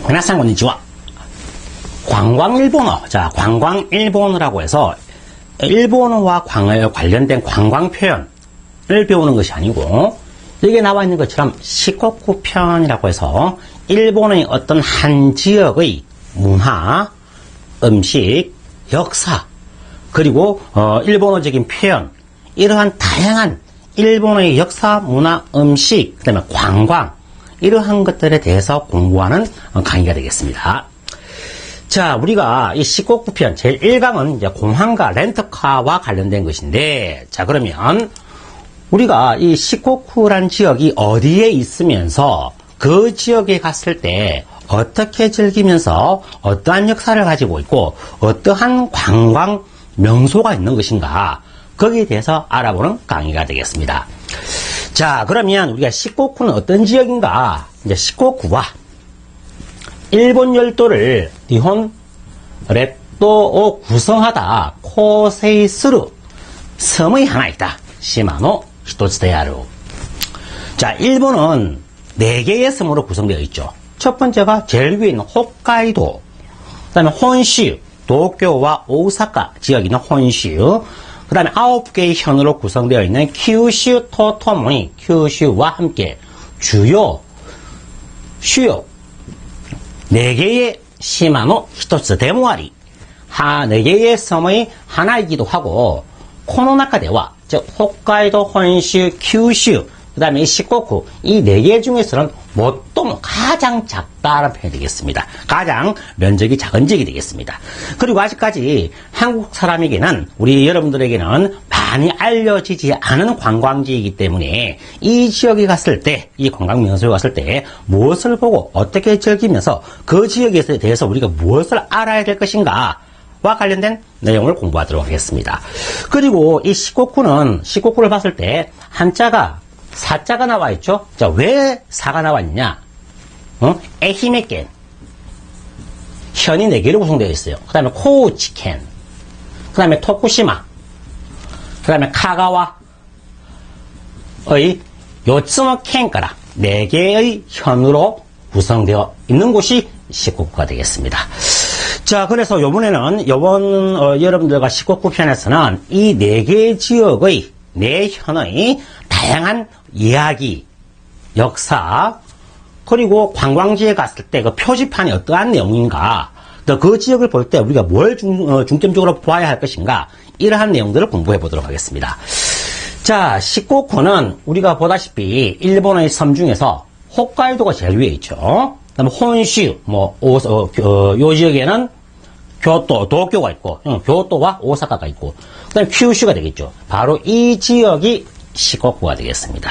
皆さんこんにちは. 관광일본어. 자, 관광일본어라고 해서 일본어와 관련된 관광 표현을 배우는 것이 아니고, 여기에 나와 있는 것처럼 시코쿠 편이라고 해서 일본의 어떤 한 지역의 문화, 음식, 역사, 그리고 일본어적인 표현, 이러한 다양한 일본의 역사, 문화, 음식, 그 다음에 관광, 이러한 것들에 대해서 공부하는 강의가 되겠습니다. 자, 우리가 이 시코쿠 편 제1강은 이제 공항과 렌터카와 관련된 것인데, 자, 그러면 우리가 이 시코쿠라는 지역이 어디에 있으면서 그 지역에 갔을 때 어떻게 즐기면서 어떠한 역사를 가지고 있고 어떠한 관광 명소가 있는 것인가, 거기에 대해서 알아보는 강의가 되겠습니다. 자, 그러면 우리가 시코쿠는 어떤 지역인가? 이제 시코쿠와 일본 열도를 니혼 렛도を구성하다 코세이스루 섬의 하나이다. 시마노 히토츠である. 자, 일본은 4개의 섬으로 구성되어 있죠. 첫 번째가 제일 위에 있는 홋카이도, 그 다음에 혼슈, 도쿄와 오사카 지역에 있는 혼슈, 그 다음에 9개의 현으로 구성되어 있는 kyushu 토토모니, kyushu와 함께 주요 4개의 시마노 히토츠 데모아리, 4개의 섬의 하나이기도 하고, 코노나카대와, 즉 홋카이도, 혼슈, kyushu, 그 다음에 이 시코쿠, 이 4개 중에서는 가장 작다라는 표현이 되겠습니다. 가장 면적이 작은 지역이 되겠습니다. 그리고 아직까지 한국 사람에게는, 우리 여러분들에게는 많이 알려지지 않은 관광지이기 때문에 이 지역에 갔을 때, 이 관광 명소에 갔을 때 무엇을 보고 어떻게 즐기면서 그 지역에 대해서 우리가 무엇을 알아야 될 것인가 와 관련된 내용을 공부하도록 하겠습니다. 그리고 이 시코쿠를 봤을 때 한자가 사자가 나와 있죠. 자, 왜 사가 나와 있냐? 에히메켄 현이 4개로 구성되어 있어요. 그 다음에 코우치켄, 그 다음에 토쿠시마, 그 다음에 카가와의 요츠노 켄가라 4개의 현으로 구성되어 있는 곳이 시코쿠가 되겠습니다. 자, 그래서 요번에는 여러분들과 시코쿠 편에서는 이 4개의 지역의 4현의 다양한 이야기, 역사, 그리고 관광지에 갔을 때 그 표지판이 어떠한 내용인가, 또 그 지역을 볼 때 우리가 뭘 중점적으로 보아야 할 것인가, 이러한 내용들을 공부해 보도록 하겠습니다. 자, 시코쿠는 우리가 보다시피 일본의 섬 중에서 홋카이도가 제일 위에 있죠. 그 다음에 혼슈, 요 지역에는 도쿄가 있고, 교토와 오사카가 있고, 그 다음에 kyushu가 되겠죠. 바로 이 지역이 시코쿠가 되겠습니다.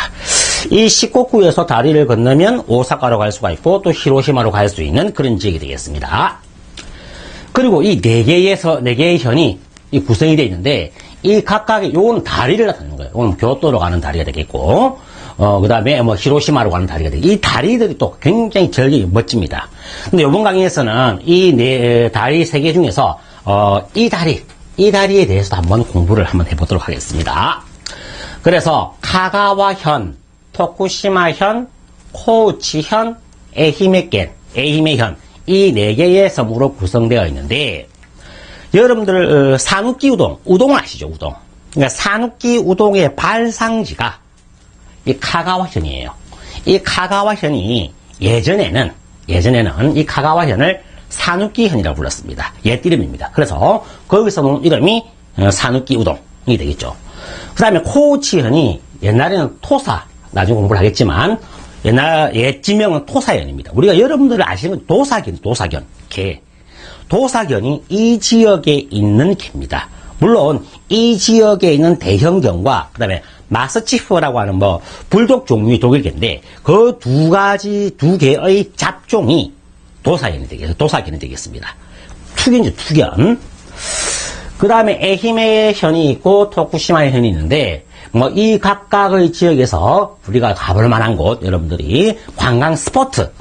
이 시코쿠에서 다리를 건너면 오사카로 갈 수가 있고, 또 히로시마로 갈 수 있는 그런 지역이 되겠습니다. 그리고 이 4개의 현이 구성이 되어 있는데, 이 각각의, 요건 다리를 나타내는 거예요. 요건 교토로 가는 다리가 되겠고, 그 다음에 히로시마로 가는 다리가 되겠고, 이 다리들이 또 굉장히 절경이 멋집니다. 근데 요번 강의에서는 이 다리 3개 중에서, 이 다리에 대해서도 한번 공부를 한번 해보도록 하겠습니다. 그래서 카가와현, 토쿠시마현, 코우치현, 에히메현, 이 4개의 섬으로 구성되어 있는데, 여러분들 산우키 우동을 아시죠? 우동. 그러니까 산우키 우동의 발상지가 이 카가와현이에요. 이 카가와현이 예전에는 이 카가와현을 산우키현이라고 불렀습니다. 옛 이름입니다. 그래서 거기서 놓은 이름이 산우키 우동이 되겠죠. 그 다음에 코우치현이 옛날에는 토사, 나중에 공부를 하겠지만, 옛 지명은 토사현입니다. 우리가 여러분들이 아시는 도사견, 개. 도사견이 이 지역에 있는 개입니다. 물론, 이 지역에 있는 대형견과, 그 다음에 마스티프라고 하는 불독 종류의 독일개인데, 그 두 개의 잡종이 도사견이 되겠습니다. 투견. 그 다음에 에히메현이 있고 토쿠시마현이 있는데, 이 각각의 지역에서 우리가 가볼 만한 곳, 여러분들이 관광 스포트,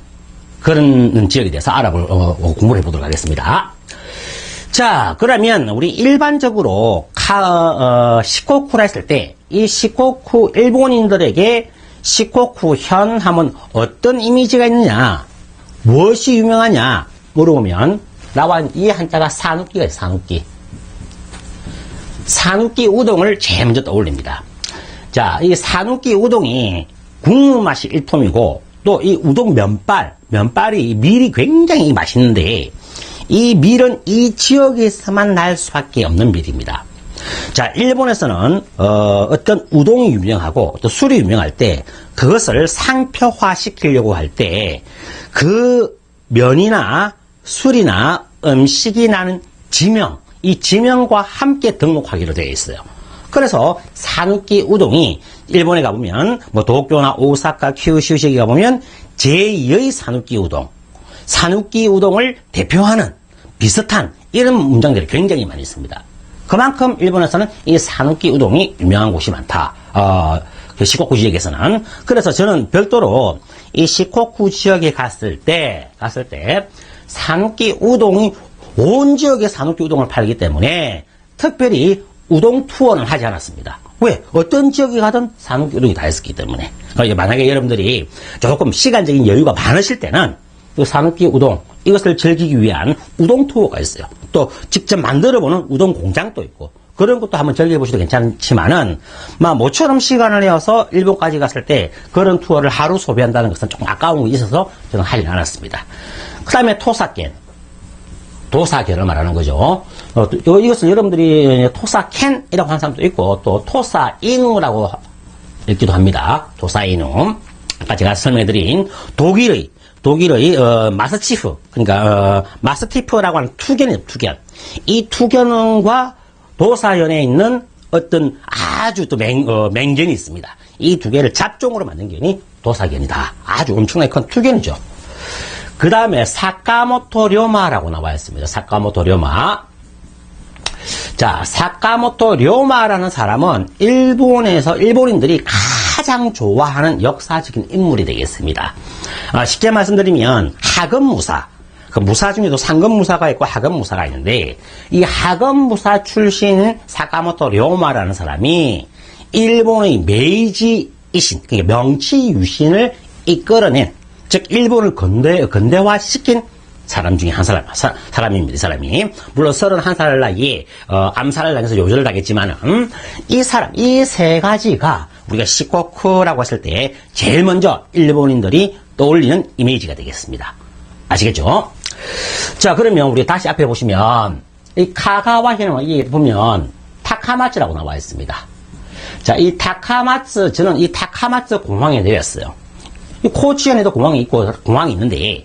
그런 지역에 대해서 공부를 해보도록 하겠습니다. 자, 그러면 우리 일반적으로 시코쿠라 했을 때 이 시코쿠 일본인들에게 시코쿠현 하면 어떤 이미지가 있느냐? 무엇이 유명하냐 물어보면 나와 이 한자가 산우끼가 있어요. 산우끼. 산우끼 우동을 제일 먼저 떠올립니다. 자, 이 산우끼 우동이 국물 맛이 일품이고 또 이 우동 면발이 밀이 굉장히 맛있는데 이 밀은 이 지역에서만 날 수밖에 없는 밀입니다. 자, 일본에서는 어떤 우동이 유명하고 또 술이 유명할 때 그것을 상표화 시키려고 할 때 그 면이나 술이나 음식이 나는 지명, 이 지명과 함께 등록하기로 되어 있어요. 그래서 산우끼 우동이 일본에 가보면 뭐 도쿄나 오사카, 큐슈시에 가보면 제2의 산우끼 우동, 산우끼 우동을 대표하는 비슷한 이런 문장들이 굉장히 많이 있습니다. 그만큼 일본에서는 이 산우끼 우동이 유명한 곳이 많다. 그 시코쿠 지역에서는. 그래서 저는 별도로 이 시코쿠 지역에 갔을 때 산우끼 우동이 온 지역에 산우끼 우동을 팔기 때문에 특별히 우동 투어는 하지 않았습니다. 왜? 어떤 지역에 가든 산우끼 우동이 다 있었기 때문에. 그러니까 만약에 여러분들이 조금 시간적인 여유가 많으실 때는 그 산우끼 우동 이것을 즐기기 위한 우동 투어가 있어요. 또 직접 만들어보는 우동 공장도 있고 그런 것도 한번 즐겨보셔도 괜찮지만은 모처럼 시간을 내어서 일본까지 갔을 때 그런 투어를 하루 소비한다는 것은 조금 아까운 게 있어서 저는 하지 않았습니다. 그 다음에 도사견을 말하는 거죠. 이것은 여러분들이 토사캔이라고 하는 사람도 있고 또 토사이누라고 읽기도 합니다. 토사이누. 아까 제가 설명해드린 독일의 마스티프, 그러니까 마스티프라고 하는 투견이에요. 투견. 이 투견과 도사견에 있는 어떤 아주 또 맹견이 있습니다. 이 두 개를 잡종으로 만든 견이 도사견이다. 아주 엄청나게 큰 투견이죠. 그 다음에 사카모토 료마라고 나와 있습니다. 사카모토 료마. 자, 사카모토 료마라는 사람은 일본인들이 가장 좋아하는 역사적인 인물이 되겠습니다. 쉽게 말씀드리면 하급무사, 그 무사 중에도 상급무사가 있고 하급무사가 있는데 이 하급무사 출신인 사카모토 료마라는 사람이 일본의 메이지 이신, 그러니까 명치 유신을 이끌어낸, 즉 일본을 근대화시킨 사람 중에 한 사람입니다. 이 사람이 물론 31살 나이에 암살을 당해서 요절을 당했지만은 이 세 가지가 우리가 시코쿠라고 했을 때 제일 먼저 일본인들이 떠올리는 이미지가 되겠습니다. 아시겠죠? 자, 그러면 우리 다시 앞에 보시면 이 카가와현에 보면 타카마츠라고 나와 있습니다. 자, 이 타카마츠, 저는 이 타카마츠 공항에 내렸어요. 이 코치현에도 공항이 있는데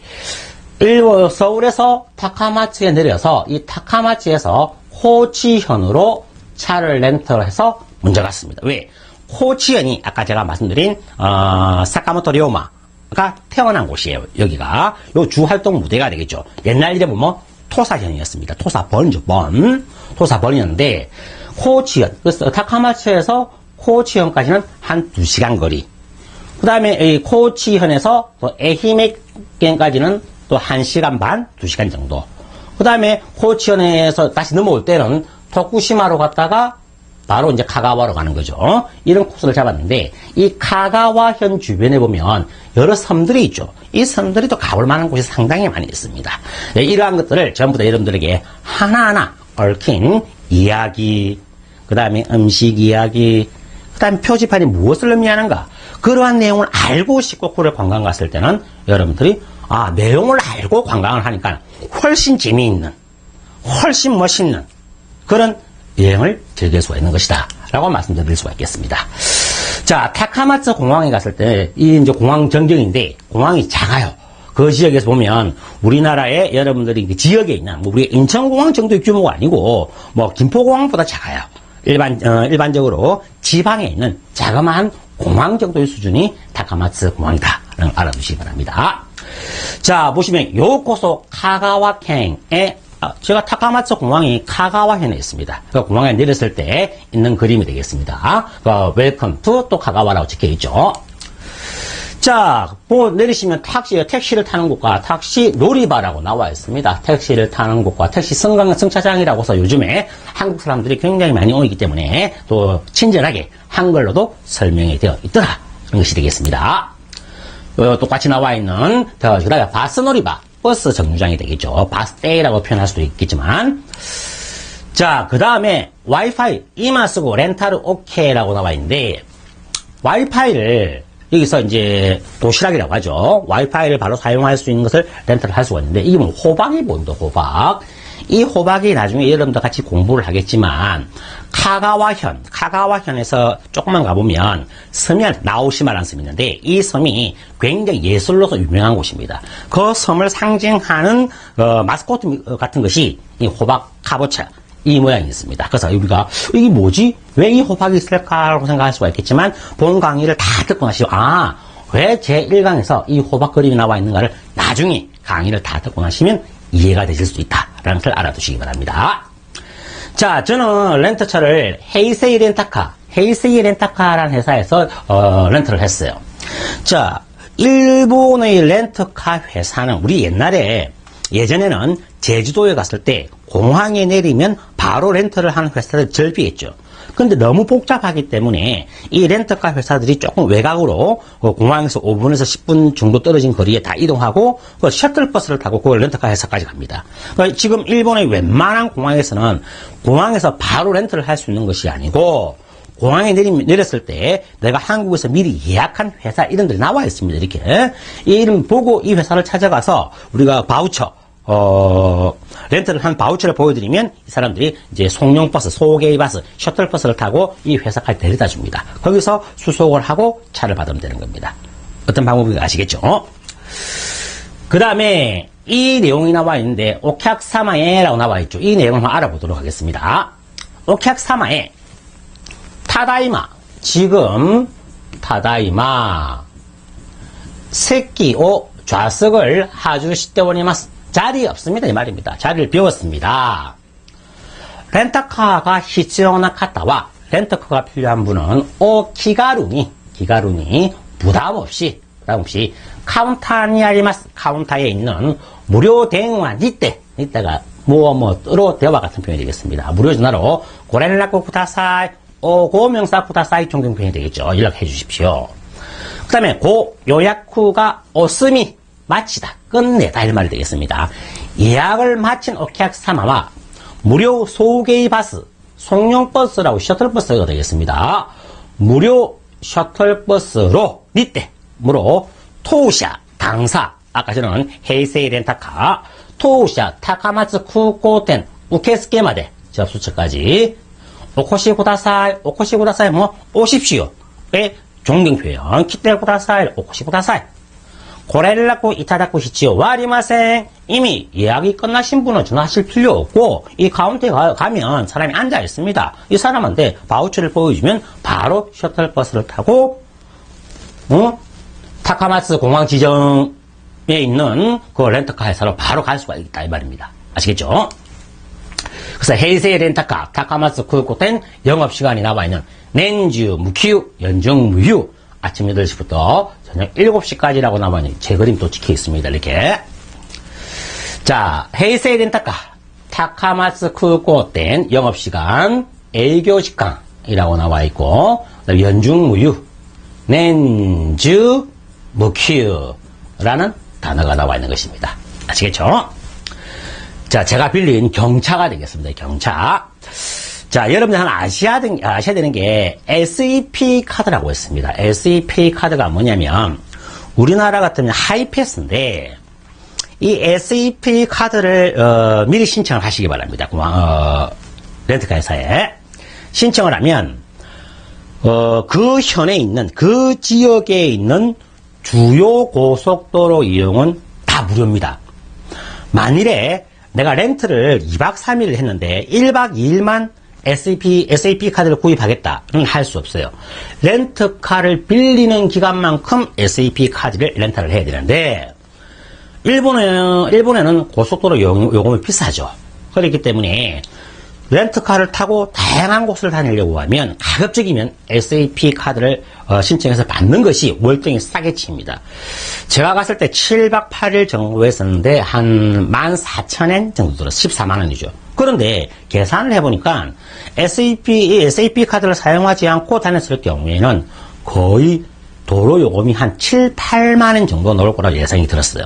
서울에서 타카마츠에 내려서 이 타카마츠에서 코치현으로 차를 렌터해서 먼저 갔습니다. 왜? 코치현이 아까 제가 말씀드린 사카모토 료마가 태어난 곳이에요. 여기가 요 주활동 무대가 되겠죠. 옛날 이름은 토사현이었습니다. 토사번이었는데 코치현, 그래서 타카마츠에서 코치현까지는 한 2시간 거리. 그 다음에 코치현에서 에히메현까지는 또 1시간 반, 2시간 정도. 그 다음에 코치현에서 다시 넘어올 때는 토쿠시마로 갔다가 바로 이제 카가와로 가는 거죠. 이런 코스를 잡았는데 이 카가와현 주변에 보면 여러 섬들이 있죠. 이 섬들이 또 가볼 만한 곳이 상당히 많이 있습니다. 네, 이러한 것들을 전부 다 여러분들에게 하나하나 얽힌 이야기, 그 다음에 음식 이야기, 그 다음에 표지판이 무엇을 의미하는가, 그러한 내용을 알고 시코쿠를 관광 갔을 때는 여러분들이 내용을 알고 관광을 하니까 훨씬 재미있는, 훨씬 멋있는 그런 여행을 즐길 수가 있는 것이다 라고 말씀드릴 수가 있겠습니다. 자, 타카마츠 공항에 갔을 때 이제 공항 전경인데 공항이 작아요. 그 지역에서 보면 우리나라의 여러분들이 그 지역에 있는 우리 인천공항 정도의 규모가 아니고 김포공항보다 작아요. 일반적으로 지방에 있는 자그마한 공항 정도의 수준이 타카마츠 공항이다 라는 알아두시기 바랍니다. 자, 보시면 요코소 카가와켄에 제가 타카마츠 공항이 카가와현에 있습니다. 그 공항에 내렸을 때 있는 그림이 되겠습니다. 웰컴 투 또 카가와라고 적혀 있죠. 자, 내리시면 택시를 타는 곳과 택시 놀이바라고 나와 있습니다. 택시를 타는 곳과 택시 승차장이라고 해서 요즘에 한국 사람들이 굉장히 많이 오기 때문에 또 친절하게 한글로도 설명이 되어 있더라. 이런 것이 되겠습니다. 똑같이 나와 있는, 그 다음에 바스 놀이바, 버스 정류장이 되겠죠. 바스데이라고 표현할 수도 있겠지만. 자, 그 다음에 와이파이, 이마 쓰고 렌탈 오케이라고 나와 있는데, 와이파이를, 여기서 이제 도시락이라고 하죠. 와이파이를 바로 사용할 수 있는 것을 렌탈을 할 수가 있는데, 이게 뭐 호박이 보입니다, 호박. 이 호박이 나중에 여러분도 같이 공부를 하겠지만, 카가와현에서 조금만 가보면 섬이 나오시마라는 섬이 있는데, 이 섬이 굉장히 예술로서 유명한 곳입니다. 그 섬을 상징하는 마스코트 같은 것이 이 호박 카보차, 이 모양이 있습니다. 그래서 우리가 이게 뭐지? 왜 이 호박이 있을까라고 생각할 수가 있겠지만, 본 강의를 다 듣고 나시고, 왜 제1강에서 이 호박 그림이 나와 있는가를 나중에 강의를 다 듣고 나시면 이해가 되실 수 있다라는 것을 알아두시기 바랍니다. 자, 저는 렌트차를 헤이세이 렌터카라는 회사에서 렌트를 했어요. 자, 일본의 렌터카 회사는 우리 예전에는 제주도에 갔을 때 공항에 내리면 바로 렌트를 하는 회사를 절비했죠. 근데 너무 복잡하기 때문에 이 렌터카 회사들이 조금 외곽으로 공항에서 5분에서 10분 정도 떨어진 거리에 다 이동하고 셔틀버스를 타고 그 렌터카 회사까지 갑니다. 그러니까 지금 일본의 웬만한 공항에서는 공항에서 바로 렌트를 할 수 있는 것이 아니고 공항에 내렸을 때 내가 한국에서 미리 예약한 회사 이름들이 나와 있습니다. 이렇게 이 이름 보고 이 회사를 찾아가서 우리가 바우처 렌트를 한 바우처를 보여드리면 이 사람들이 이제 송룡버스, 소게이버스, 셔틀버스를 타고 이 회사까지 데려다 줍니다. 거기서 수속을 하고 차를 받으면 되는 겁니다. 어떤 방법인지 아시겠죠? 그 다음에 이 내용이 나와 있는데 오캬사마에라고 나와 있죠. 이 내용을 한번 알아보도록 하겠습니다. 오캬사마에 타다이마, 지금 타다이마 세끼오 좌석을 하주시대오니마스, 자리 없습니다 이 말입니다. 자리를 비웠습니다. 렌터카가 히치오나 카타와 렌터카가 필요한 분은 기가루니 부담 없이 카운타에 아리마스, 카운터에 있는 무료 대응와 니때가 뭐로 대화 같은 표현이 되겠습니다. 무료 전화로 고렌라코 쿠다사이, 고명사 쿠다사이 종종 표현이 되겠죠. 연락해 주십시오. 그 다음에 고 요약후가 오스미 마치다, 끝내다 이 말이 되겠습니다. 예약을 마친 오客様와 무료 소개이버스, 송룡버스라고 셔틀버스가 되겠습니다. 무료 셔틀버스로 니때므로 토우샤 당사, 아까 저는 헤이세이 렌터카 토우샤 타카마츠 쿠코텐 우케스케마데 접수처까지 오코시 구다사이 뭐 오십시오의 존경 표현 키테 구다사이 오코시 구다사이 고레라고 이타다고 히치요 와리마생, 이미 예약이 끝나신 분은 전화하실 필요 없고 이 카운터에 가면 사람이 앉아 있습니다. 이 사람한테 바우처를 보여주면 바로 셔틀버스를 타고 타카마츠 공항 지점에 있는 그 렌터카 회사로 바로 갈 수가 있다 이 말입니다. 아시겠죠? 그래서 헤이세이 렌터카 타카마츠 쿠코텐 영업시간이 나와있는 낸주 무키유 연중 무휴, 아침 8시부터 저녁 7시까지라고 나와있는 제 그림 또 찍혀 있습니다. 이렇게. 자, 헤이세이 렌터카 타카마츠 쿠코텐 영업시간営業時間이라고 나와있고 연중 무휴 낸주 무휴라는 단어가 나와있는 것입니다. 아시겠죠? 자, 제가 빌린 경차가 되겠습니다. 경차. 자, 여러분들 하나 아셔야 되는 게 SEP 카드라고 있습니다. SEP 카드가 뭐냐면 우리나라 같으면 하이패스인데 이 SEP 카드를 미리 신청을 하시기 바랍니다. 렌트카 회사에 신청을 하면 그 현에 있는 그 지역에 있는 주요 고속도로 이용은 다 무료입니다. 만일에 내가 렌트를 2박 3일을 했는데 1박 2일만 SAP 카드를 구입하겠다는 할 수 없어요. 렌트카를 빌리는 기간만큼 SAP 카드를 렌탈을 해야 되는데 일본에는 고속도로 요금이 비싸죠. 그렇기 때문에 렌트카를 타고 다양한 곳을 다니려고 하면 가급적이면 SAP 카드를 신청해서 받는 것이 월등히 싸게 칩니다. 제가 갔을 때 7박 8일 정도 했었는데 한 14,000엔 정도 들었어요. 14만원이죠. 그런데 계산을 해보니까 SAP 카드를 사용하지 않고 다녔을 경우에는 거의 도로 요금이 한 7, 8만 원 정도 나올 거라고 예상이 들었어요.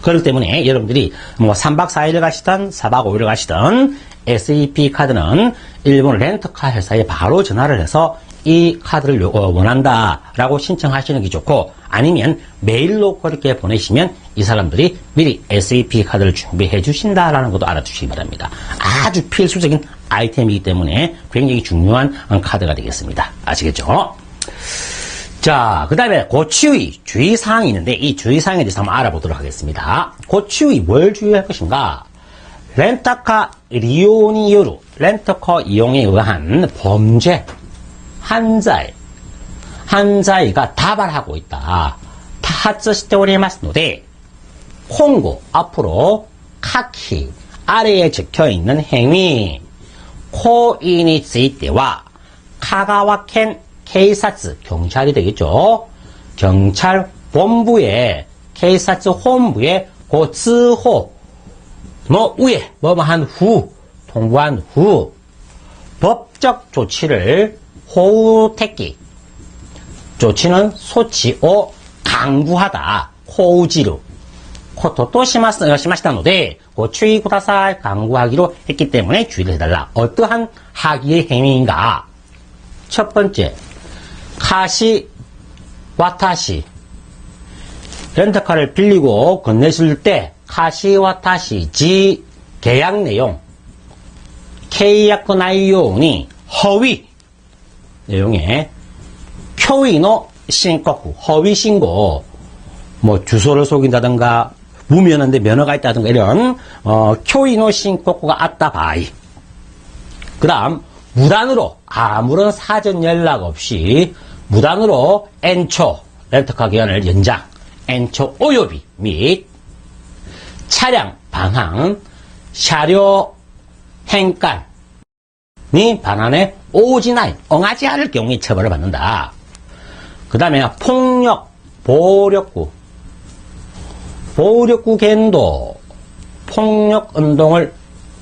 그렇기 때문에 여러분들이 뭐 3박 4일을 가시든 4박 5일을 가시든 SEP 카드는 일본 렌터카 회사에 바로 전화를 해서 이 카드를 원한다라고 신청하시는 게 좋고, 아니면 메일로 그렇게 보내시면 이 사람들이 미리 SEP 카드를 준비해 주신다라는 것도 알아두시기 바랍니다. 아주 필수적인 아이템이기 때문에 굉장히 중요한 카드가 되겠습니다. 아시겠죠? 자, 그 다음에 고치의 주의사항이 있는데 이 주의사항에 대해서 한번 알아보도록 하겠습니다. 고치의 뭘 주의할 것인가? 렌터카 리오니요루, 렌터카 이용에 의한 범죄, 한자이가 다발하고 있다. 타하츠시테 오리마스 노데, 콩고, 앞으로, 카키, 아래에 적혀있는 행위, 코인이 쓰이때와, 카가와켄 케이사츠, 경찰이 되겠죠. 경찰 본부에, 케이사츠 본부에, 고츠호, 너 위에, 뭐뭐한 후, 통보한 후, 법적 조치를 호우택기, 조치는 소치を 강구하다, 호우지루, 코토 또 시마시다 노데, 고추이 구다사이 강구하기로 했기 때문에 주의를 해달라. 어떠한 하기의 행위인가? 첫 번째, 카시, 와타시, 렌터카를 빌리고 건네줄 때, 카시, 와타시, 지, 계약 내용, 계약 내용이 허위, 내용에 표의노 신고구, 허위 신고, 뭐 주소를 속인다든가 무면허인데 면허가 있다든가 이런 표의노 신고구가 아った場合, 그 다음 무단으로 아무런 사전 연락 없이 무단으로 엔초 렌터카 기간을 연장, 엔초 오요비 및 차량 반항, 샤료 행간 이 반환에 오지나이, 엉하지 않을 경우에 처벌을 받는다. 그 다음에 폭력, 보력구 겐도, 폭력 운동을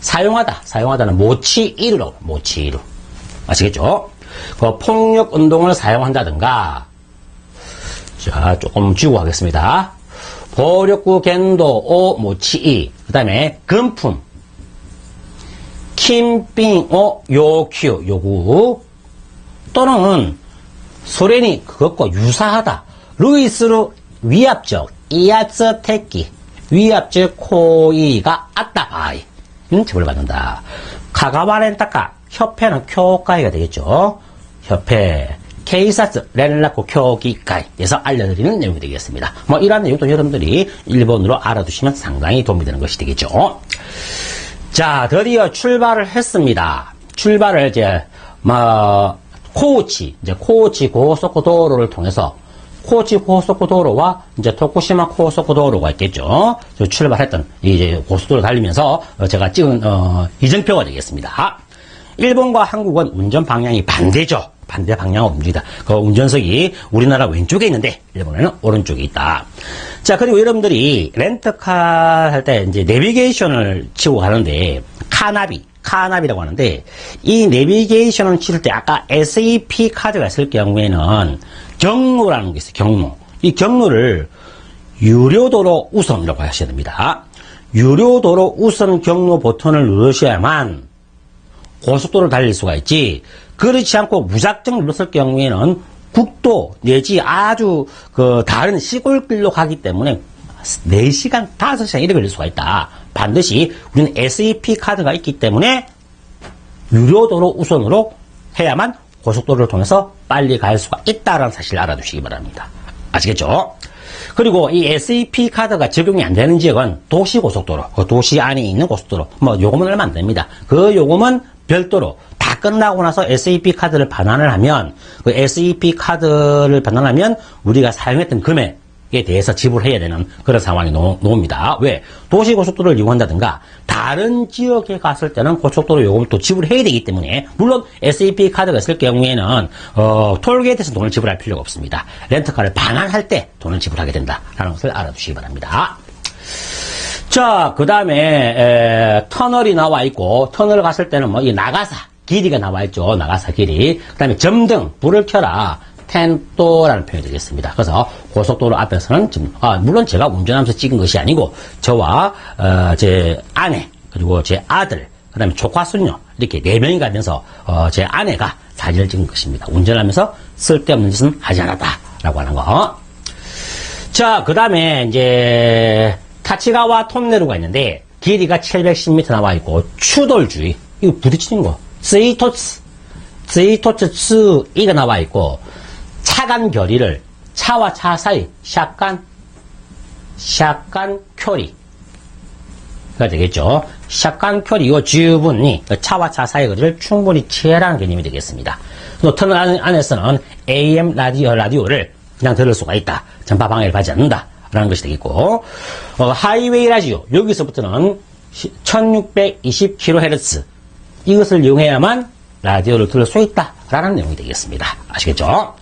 사용하다는 모치이루로, 모치이루. 아시겠죠? 그 폭력 운동을 사용한다든가, 자, 조금 지우고 하겠습니다. 보력구 겐도, 오, 모치이. 그 다음에 금품, 킴빙오 요큐 요구 또는 소련이 그것과 유사하다. 루이스루 위압적 이압적 택기 위압적 코이가 아った場合처벌을 받는다. 카가와 렌터카 협회는 교과위가 되겠죠. 협회 케이사츠 렌라코 교기가에서 알려드리는 내용이 되겠습니다. 뭐 이러한 내용도 여러분들이 일본어로 알아두시면 상당히 도움이 되는 것이 되겠죠. 자, 드디어 출발을 했습니다. 출발을 이제, 코우치 고속도로를 통해서, 코우치 고속도로와 이제 토쿠시마 고속도로가 있겠죠. 출발했던, 이제 고속도로 달리면서 제가 찍은, 이정표가 되겠습니다. 일본과 한국은 운전 방향이 반대죠. 반대 방향으로 움직이다. 그 운전석이 우리나라 왼쪽에 있는데 일본에는 오른쪽에 있다. 자, 그리고 여러분들이 렌터카 할 때 이제 내비게이션을 치고 가는데 카나비라고 하는데 이 내비게이션을 칠 때 아까 SEP 카드가 있을 경우에는 경로라는 게 있어요. 경로. 이 경로를 유료도로 우선이라고 하셔야 됩니다. 유료도로 우선 경로 버튼을 누르셔야만 고속도로를 달릴 수가 있지, 그렇지 않고 무작정 눌렀을 경우에는 국도 내지 아주 다른 시골길로 가기 때문에 4시간, 5시간 이렇게 걸릴 수가 있다. 반드시 우리는 SEP 카드가 있기 때문에 유료도로 우선으로 해야만 고속도로를 통해서 빨리 갈 수가 있다는 사실을 알아두시기 바랍니다. 아시겠죠? 그리고 이 SEP 카드가 적용이 안 되는 지역은 도시고속도로, 도시 안에 있는 고속도로, 뭐 요금은 얼마 안 됩니다. 그 요금은 별도로 다 끝나고 나서 SEP 카드를 반환을 하면, 그 SEP 카드를 반환하면 우리가 사용했던 금액에 대해서 지불해야 되는 그런 상황이 나옵니다. 왜? 도시고속도로를 이용한다든가 다른 지역에 갔을 때는 고속도로 요금을 또 지불해야 되기 때문에, 물론 SEP 카드가 있을 경우에는 톨게이트에서 돈을 지불할 필요가 없습니다. 렌터카를 반환할 때 돈을 지불하게 된다라는 것을 알아두시기 바랍니다. 자, 그 다음에 터널이 나와 있고, 터널 갔을 때는 뭐 이 나가사 길이가 나와 있죠. 나가사 길이. 그 다음에 점등, 불을 켜라, 켄토라는 표현이 되겠습니다. 그래서 고속도로 앞에서는 지금, 물론 제가 운전하면서 찍은 것이 아니고, 저와, 제 아내, 그리고 제 아들, 그 다음에 조카, 손녀, 이렇게 4명이 가면서, 제 아내가 사진을 찍은 것입니다. 운전하면서 쓸데없는 짓은 하지 않았다. 라고 하는 거. 자, 그 다음에, 이제, 타치가와 톤네루가 있는데, 길이가 710m 나와 있고, 추돌주의. 이거 부딪히는 거. 스이토츠 2가 나와 있고, 차간 거리를 차와 차 사이, 샷간距離. 가 되겠죠. 샷간距離요 주분이 차와 차 사이 거리를 충분히 채라는 개념이 되겠습니다. 또 터널 안에서는 AM 라디오를 그냥 들을 수가 있다. 전파 방해를 받지 않는다. 라는 것이 되겠고, 하이웨이 라디오. 여기서부터는 1620kHz. 이것을 이용해야만 라디오를 들을 수 있다. 라는 내용이 되겠습니다. 아시겠죠?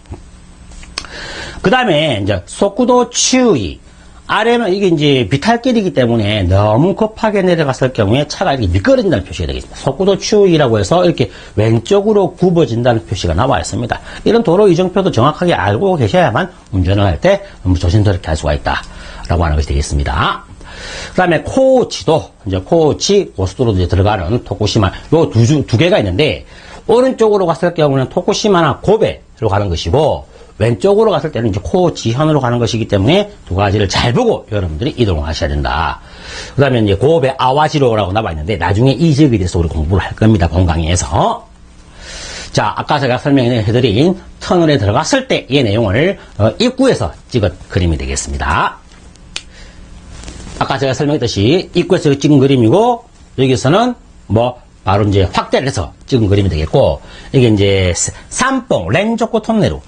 그 다음에, 이제, 속구도 추이. 아래는 이게 이제 비탈길이기 때문에 너무 급하게 내려갔을 경우에 차가 이렇게 미끄러진다는 표시가 되겠습니다. 속구도 추이라고 해서 이렇게 왼쪽으로 굽어진다는 표시가 나와 있습니다. 이런 도로 이정표도 정확하게 알고 계셔야만 운전을 할 때 너무 조심스럽게 할 수가 있다. 라고 하는 것이 되겠습니다. 그 다음에 코치도, 이제 코치 고속도로 이제 들어가는 토쿠시마, 요 두 개가 있는데, 오른쪽으로 갔을 경우는 토쿠시마나 고베로 가는 것이고, 왼쪽으로 갔을 때는 이제 코치현으로 가는 것이기 때문에 두 가지를 잘 보고 여러분들이 이동을 하셔야 된다. 그 다음에 이제 고베 아와지로라고 나와 있는데, 나중에 이 지역에 대해서 우리 공부를 할 겁니다. 본강의에서. 자, 아까 제가 설명해드린 터널에 들어갔을 때 이 내용을 입구에서 찍은 그림이 되겠습니다. 아까 제가 설명했듯이 입구에서 찍은 그림이고, 여기서는 바로 이제 확대를 해서 찍은 그림이 되겠고, 이게 이제 산뽕 렌조코 톤네루.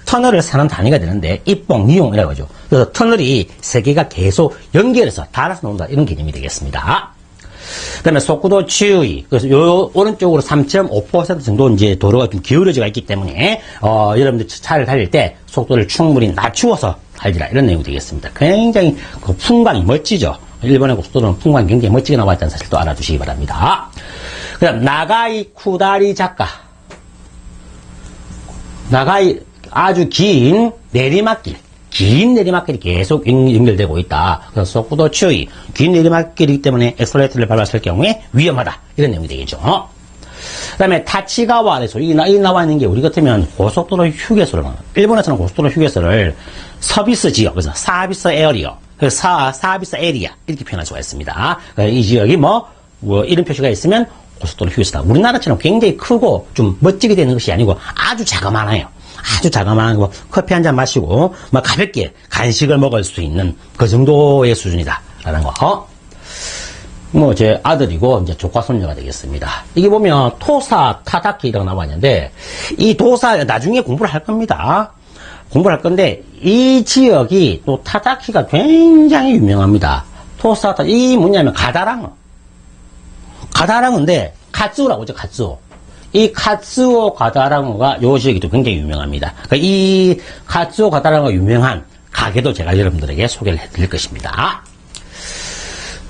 터널을 사는 단위가 되는데, 입봉, 니용이라고 하죠. 그래서 터널이 세 개가 계속 연결해서 닳아서 나온다. 이런 개념이 되겠습니다. 그 다음에 속구도 추이. 그래서 요 오른쪽으로 3.5% 정도 이제 도로가 좀 기울어져 있기 때문에, 여러분들 차를 달릴 때 속도를 충분히 낮추어서 달리라. 이런 내용이 되겠습니다. 굉장히 그 풍광이 멋지죠. 일본의 고속도로는 풍광이 굉장히 멋지게 나와 있다는 사실 또 알아두시기 바랍니다. 그 다음, 나가이 쿠다리 작가. 나가이, 아주 긴 내리막길. 긴 내리막길이 계속 연결되고 있다. 그래서 속도 추이. 긴 내리막길이기 때문에 엑셀레이터를 밟았을 경우에 위험하다. 이런 내용이 되겠죠. 그 다음에 타치가와에서 이 나와 있는 게 우리 같으면 고속도로 휴게소를 말합니다. 일본에서는 고속도로 휴게소를 서비스 지역, 그래서 서비스 에어리어, 서비스 에리아 이렇게 표현할 수가 있습니다. 이 지역이 이런 표시가 있으면 고속도로 휴게소다. 우리나라처럼 굉장히 크고 좀 멋지게 되는 것이 아니고 아주 자그마해요. 아주 자그마한 거 커피 한 잔 마시고 가볍게 간식을 먹을 수 있는 그 정도의 수준이다라는 거. 제 아들이고 이제 조카 손녀가 되겠습니다. 이게 보면 토사 타다키라고 나와 있는데, 이 도사 나중에 공부를 할 겁니다. 공부를 할 건데, 이 지역이 또 타다키가 굉장히 유명합니다. 토사 이 뭐냐면 가다랑어인데 카츠오라고 하죠. 카츠오. 이 카츠오 가다랑어가 요 지역이 또 굉장히 유명합니다. 그러니까 이 카츠오 가다랑어 유명한 가게도 제가 여러분들에게 소개를 해드릴 것입니다.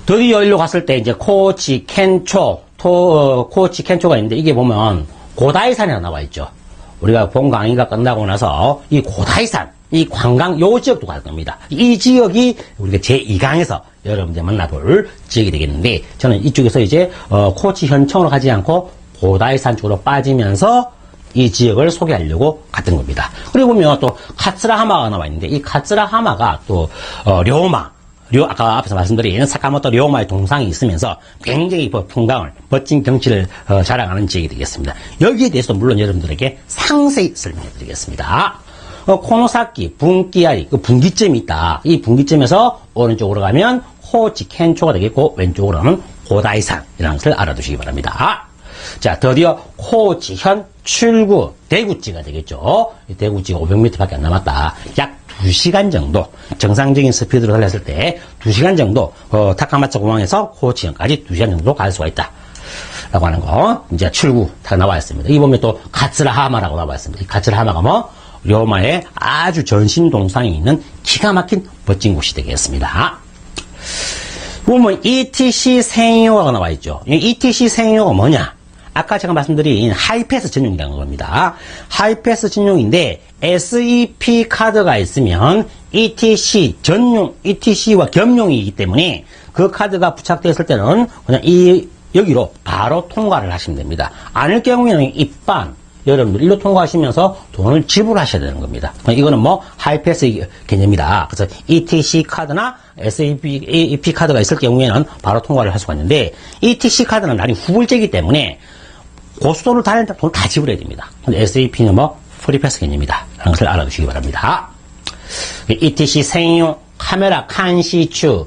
드디어 일로 갔을 때 이제 코치 켄초가 있는데, 이게 보면 고다이산이라고 나와 있죠. 우리가 본 강의가 끝나고 나서 이 고다이산, 이 관광 요 지역도 갈 겁니다. 이 지역이 우리가 제2강에서 여러분들 만나볼 지역이 되겠는데, 저는 이쪽에서 이제 코치 현청으로 가지 않고 고다이산 쪽으로 빠지면서 이 지역을 소개하려고 갔던 겁니다. 그리고 보면 또 카츠라하마가 나와 있는데, 이 카츠라하마가 또 아까 앞에서 말씀드린 사카모토 료마의 동상이 있으면서 굉장히 풍광을, 멋진 경치를 자랑하는 지역이 되겠습니다. 여기에 대해서 물론 여러분들에게 상세히 설명해 드리겠습니다. 코노사키 분기아리, 그 분기점이 있다. 이 분기점에서 오른쪽으로 가면 코치 켄초가 되겠고, 왼쪽으로는 고다이산이라는 것을 알아두시기 바랍니다. 자, 드디어 코치현 출구 대구지가 되겠죠. 대구지가 500m 밖에 안 남았다. 약 2시간 정도, 정상적인 스피드로 달렸을 때 2시간 정도, 타카마츠 공항에서 코치현까지 2시간 정도 갈 수가 있다. 라고 하는 거, 이제 출구 다 나와 있습니다. 이 보면 또 카츠라하마라고 나와 있습니다. 이 카츠라하마가 료마의 아주 전신 동상이 있는 기가 막힌 멋진 곳이 되겠습니다. 보면 ETC 생요가 나와 있죠. 이 ETC 생요가 뭐냐? 아까 제가 말씀드린 하이패스 전용이라는 겁니다. 하이패스 전용인데 SEP 카드가 있으면 ETC 전용, ETC와 겸용이기 때문에 그 카드가 부착되었을 때는 그냥 여기로 바로 통과를 하시면 됩니다. 아닐 경우에는 입반, 여러분들 일로 통과하시면서 돈을 지불하셔야 되는 겁니다. 이거는 뭐 하이패스 개념이다. 그래서 ETC 카드나 SEP 카드가 있을 경우에는 바로 통과를 할 수가 있는데 ETC 카드는 나중에 후불제이기 때문에 고속도로를 다닐 때 돈 다 지불해야 됩니다. 근데 SEP는 뭐 프리패스 개념이다. 라는 것을 알아두시기 바랍니다. ETC 생용 카메라 감시추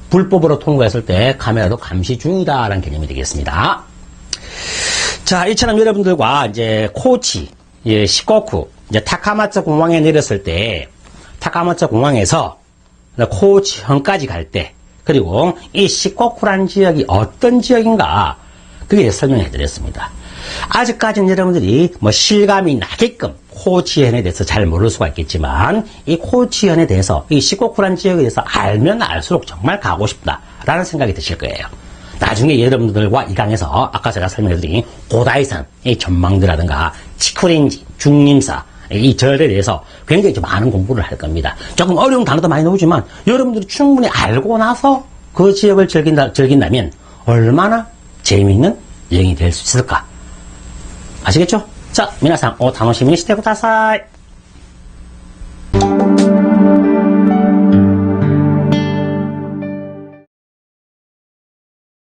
불법으로 통과했을 때 카메라도 감시 중이다. 라는 개념이 되겠습니다. 자, 이처럼 여러분들과 이제 코치, 시코쿠, 이제 타카마츠 공항에 내렸을 때, 타카마츠 공항에서 코치현까지 갈 때, 그리고 이 시코쿠라는 지역이 어떤 지역인가, 그게 설명해 드렸습니다. 아직까지는 여러분들이 뭐 실감이 나게끔 코치현에 대해서 잘 모를 수가 있겠지만, 이 코치현에 대해서, 이 시코쿠라는 지역에 대해서 알면 알수록 정말 가고 싶다라는 생각이 드실 거예요. 나중에 여러분들과 이 강에서 아까 제가 설명해드린 고다이산, 이 전망대라든가 치쿠렌지, 중림사, 이 절에 대해서 굉장히 좀 많은 공부를 할 겁니다. 조금 어려운 단어도 많이 나오지만 여러분들이 충분히 알고 나서 그 지역을 즐긴다면 얼마나 재미있는 여행이 될 수 있을까? 아시겠죠? 자, 미나상, 오, 타노시미 시테 쿠다사이.